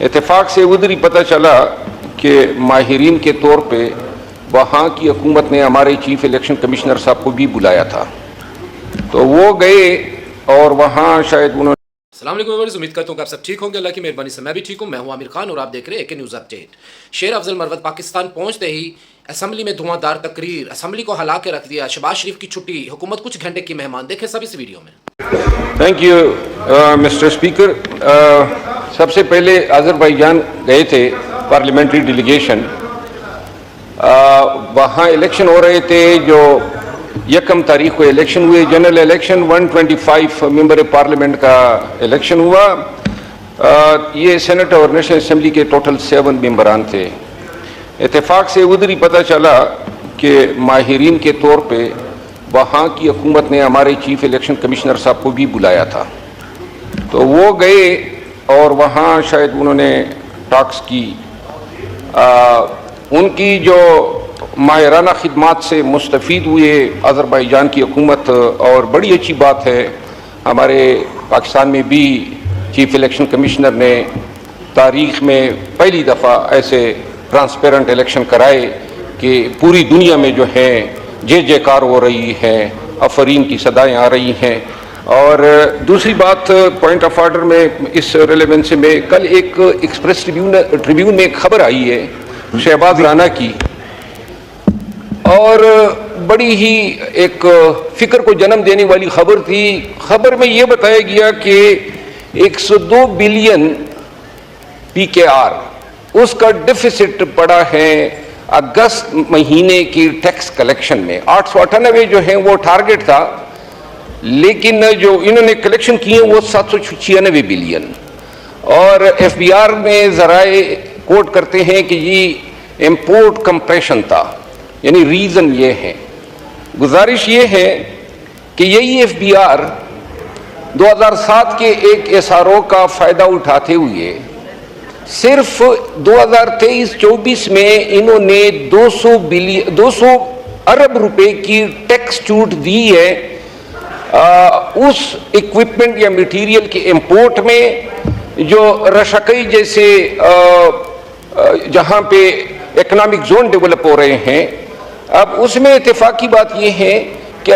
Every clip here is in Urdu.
اتفاق سے ادھر ہی پتہ چلا کہ ماہرین کے طور پہ وہاں کی حکومت نے ہمارے چیف الیکشن کمشنر صاحب کو بھی بلایا تھا، تو وہ گئے اور وہاں شاید انہوں نے السلام علیکم ویورز، امید کرتا ہوں کہ آپ سب ٹھیک ہوں گے، اللہ کی مہربانی سے میں بھی ٹھیک ہوں۔ میں ہوں عامر خان اور آپ دیکھ رہے ہیں AK نیوز اپڈیٹ۔ شیر افضل مروت پاکستان پہنچتے ہی اسمبلی میں دھواں دار تقریر، اسمبلی کو ہلا کے رکھ دیا، شہباز شریف کی چھٹی، حکومت کچھ گھنٹے کی مہمان، دیکھیں سب اس ویڈیو میں۔ Thank you mister speaker. سب سے پہلے آذربائیجان گئے تھے پارلیمنٹری ڈیلیگیشن، وہاں الیکشن ہو رہے تھے، جو 1 تاریخ کو الیکشن ہوئے، جنرل الیکشن 125 ممبر پارلیمنٹ کا الیکشن ہوا۔ یہ سینٹ اور نیشنل اسمبلی کے ٹوٹل 7 ممبران تھے۔ اتفاق سے ادھر ہی پتہ چلا کہ ماہرین کے طور پہ وہاں کی حکومت نے ہمارے چیف الیکشن کمشنر صاحب کو بھی بلایا تھا، تو وہ گئے اور وہاں شاید انہوں نے ٹاکس کی۔ ان کی جو ماہرانہ خدمات سے مستفید ہوئے آذربائیجان کی حکومت، اور بڑی اچھی بات ہے، ہمارے پاکستان میں بھی چیف الیکشن کمشنر نے تاریخ میں پہلی دفعہ ایسے ٹرانسپیرنٹ الیکشن کرائے کہ پوری دنیا میں جو ہے جے جے کار ہو رہی ہے، آفرین کی صدائیں آ رہی ہیں۔ اور دوسری بات، پوائنٹ آف آرڈر میں اس ریلیونس میں کل ایک ایکسپریس ٹریبیون میں ایک خبر آئی ہے شہباز رانا کی، اور بڑی ہی ایک فکر کو جنم دینے والی خبر تھی۔ خبر میں یہ بتایا گیا کہ 102 بلین PKR اس کا ڈیفیسٹ پڑا ہے اگست مہینے کی ٹیکس کلیکشن میں۔ 898 جو ہیں وہ ٹارگٹ تھا، لیکن جو انہوں نے کلیکشن کیے وہ 796 بلین، اور FBR میں ذرائع کوٹ کرتے ہیں کہ یہ امپورٹ کمپریشن تھا، یعنی ریزن یہ ہے۔ گزارش یہ ہے کہ یہی FBR 2007 کے ایک SRO کا فائدہ اٹھاتے ہوئے صرف 2023-24 میں انہوں نے 200 ارب روپے کی ٹیکس چھوٹ دی ہے اس ایکوپمنٹ یا میٹیریل کے امپورٹ میں، جو رشکئی جیسے جہاں پہ اکنامک زون ڈیولپ ہو رہے ہیں۔ اب اس میں اتفاقی بات یہ ہے کہ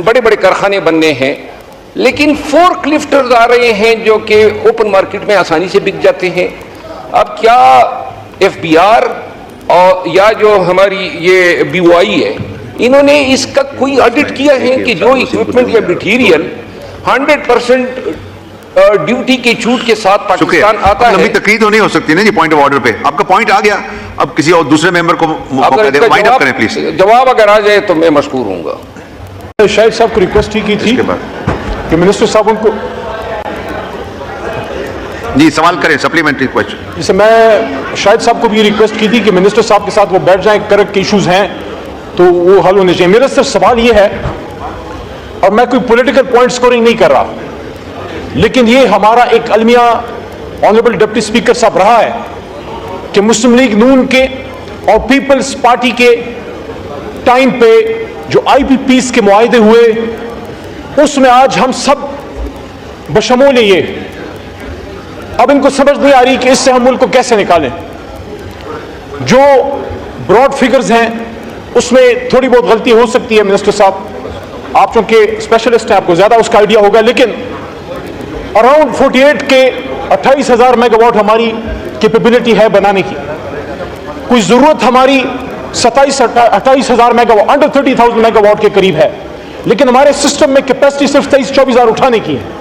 بڑے بڑے کارخانے بننے ہیں، لیکن فورک لفٹرز آ رہے ہیں جو کہ اوپن مارکیٹ میں آسانی سے بک جاتے ہیں۔ اب کیا FBR اور یا جو ہماری یہ BOI ہے، انہوں نے اس کا کوئی آڈٹ کیا ہے کہ جو ایکوپمنٹ یا مٹیریل 100% ڈیوٹی کی چھوٹ کے ساتھ پاکستان آتا ہے؟ لمبی تقریر تو نہیں ہو سکتی نا جی، پوائنٹ آف آرڈر پہ آپ کا پوائنٹ آ گیا، اب کسی اور دوسرے ممبر کو موقع دیں، وائنڈ اپ کریں پلیز۔ جواب اگر آ جائے تو میں مشکور ہوں گا۔ شاہد صاحب کو ریکویسٹ ہی کی تھی کہ منسٹر صاحب ان کو جی سوال کریں، سپلیمنٹری کوئسچن۔ جیسے میں شاہد صاحب کو بھی ریکویسٹ کی تھی کہ منسٹر صاحب کے ساتھ وہ بیٹھ جائیں، کرک کے ایشوز ہیں تو وہ حل ہونے چاہیے۔ میرا صرف سوال یہ ہے، اور میں کوئی پولیٹیکل پوائنٹ سکورنگ نہیں کر رہا، لیکن یہ ہمارا ایک المیہ آنریبل ڈپٹی اسپیکر صاحب رہا ہے کہ مسلم لیگ نون کے اور پیپلز پارٹی کے ٹائم پہ جو IPPs کے معاہدے ہوئے، اس میں آج ہم سب بشمول یہ اب ان کو سمجھ نہیں آ رہی کہ اس سے ہم ملک کو کیسے نکالیں۔ جو براڈ فگرز ہیں اس میں تھوڑی بہت غلطی ہو سکتی ہے، منسٹر صاحب آپ چونکہ اسپیشلسٹ ہیں، آپ کو زیادہ اس کا آئیڈیا ہوگا، لیکن اراؤنڈ 48 کے 28,000 میگا واٹ ہماری کیپیبلٹی ہے بنانے کی۔ کوئی ضرورت ہماری 28,000 mega what, under 30,000 mega what کے قریب ہے، لیکن ہمارے سسٹم میں کیپیسٹی صرف 23-24,000 اٹھانے کی ہے۔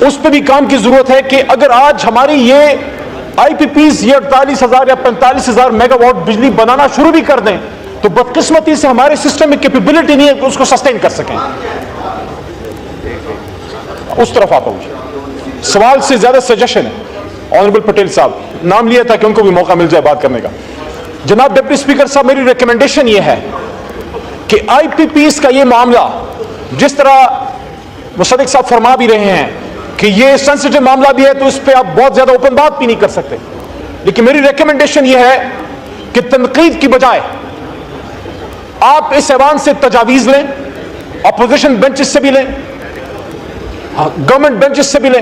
اس پہ بھی کام کی ضرورت ہے کہ اگر آج ہماری یہ IPPs یہ 48,000 یا 45,000 میگا واٹ بجلی بنانا شروع بھی کر دیں تو بدقسمتی سے ہمارے سسٹم میں کیپیبلٹی نہیں ہے کہ اس کو سسٹین کر سکیں۔ اس طرف آپ پہنچے، سوال سے زیادہ سجیشن ہے۔ آنریبل پٹیل صاحب نام لیا تھا کہ ان کو بھی موقع مل جائے بات کرنے کا۔ جناب ڈپٹی اسپیکر صاحب، میری ریکمنڈیشن یہ ہے کہ IPPs کا یہ معاملہ، جس طرح مصدق صاحب فرما بھی رہے ہیں کہ یہ سینسیٹیو معاملہ بھی ہے تو اس پہ آپ بہت زیادہ اوپن بات بھی نہیں کر سکتے، لیکن میری ریکمنڈیشن یہ ہے کہ تنقید کی بجائے آپ اس ایوان سے تجاویز لیں، اپوزیشن بینچز سے بھی لیں، گورنمنٹ بینچز سے بھی لیں،